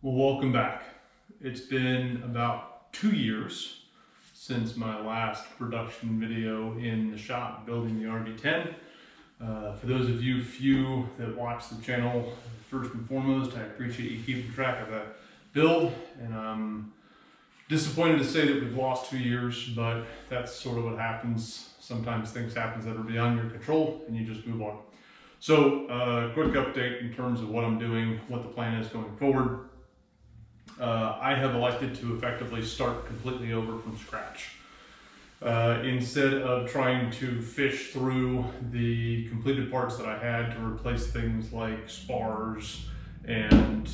Well, welcome back. It's been about 2 years since my last production video in the shop building the RV-10. For those of you few that watch the channel, first and foremost, I appreciate you keeping track of that build, and I'm disappointed to say that we've lost 2 years, but that's sort of what happens. Sometimes things happen that are beyond your control and you just move on. So, quick update in terms of what I'm doing, what the plan is going forward. I have elected to effectively start completely over from scratch. Instead of trying to fish through the completed parts that I had to replace things like spars and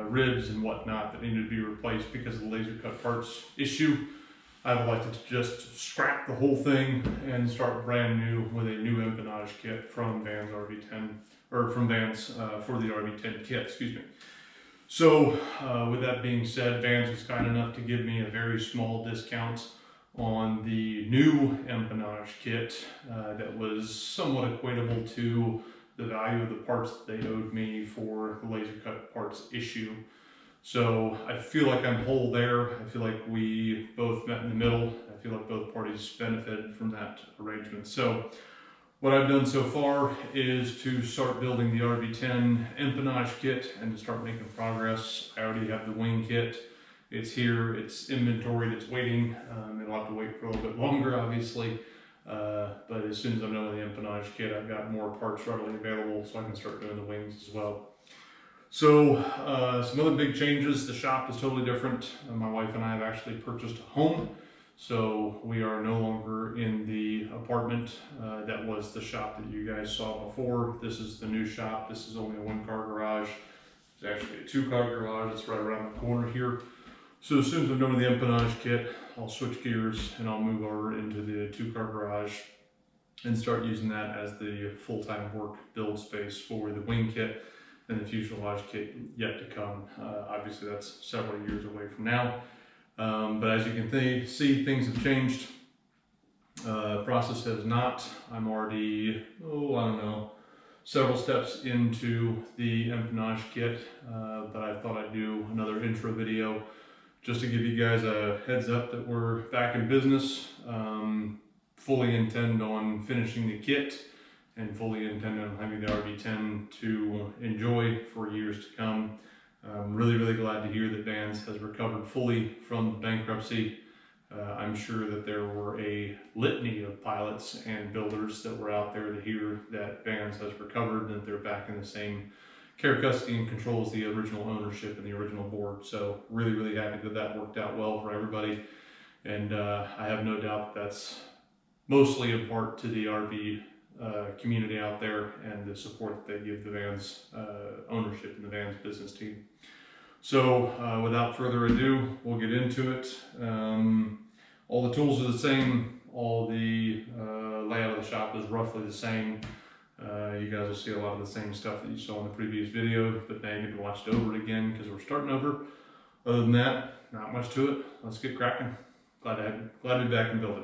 ribs and whatnot that needed to be replaced because of the laser cut parts issue, I've elected to just scrap the whole thing and start brand new with a new empennage kit from Vans RV-10, or from Vans for the RV-10 kit, excuse me. So with that being said, Vans was kind enough to give me a very small discount on the new empennage kit that was somewhat equatable to the value of the parts that they owed me for the laser cut parts issue. So I feel like I'm whole there. I feel like we both met in the middle. I feel like both parties benefited from that arrangement. So what I've done so far is to start building the RV-10 empennage kit and to start making progress. I already have the wing kit. It's here, it's inventoried, it's waiting. It'll have to wait for a little bit longer, obviously. But as soon as I'm done with the empennage kit, I've got more parts readily available so I can start doing the wings as well. So some other big changes. The shop is totally different. My wife and I have actually purchased a home. So we are no longer in the apartment that was the shop that you guys saw before. This is the new shop. This is only a one-car garage. It's actually a two-car garage. It's right around the corner here. So as soon as I'm done with the empennage kit, I'll switch gears and I'll move over into the two-car garage and start using that as the full-time work build space for the wing kit and the fuselage kit yet to come. Obviously that's several years away from now. But as you can see, things have changed. Process has not. I'm already, I don't know, several steps into the empennage kit, but I thought I'd do another intro video just to give you guys a heads up that we're back in business. Fully intend on finishing the kit and fully intend on having the RV-10 to enjoy for years to come. I'm really glad to hear that Vans has recovered fully from bankruptcy. I'm sure that there were a litany of pilots and builders that were out there to hear that Vans has recovered and that they're back in the same care, custody, and control as the original ownership and the original board. So really happy that that worked out well for everybody. And I have no doubt that that's mostly in part to the RV community out there and the support that they give the Vans ownership and the Vans business team. So without further ado, we'll get into it. All the tools are the same. All the layout of the shop is roughly the same. You guys will see a lot of the same stuff that you saw in the previous video, but now you get to watch it over again because we're starting over. Other than that, not much to it. Let's get cracking. Glad to be back and building.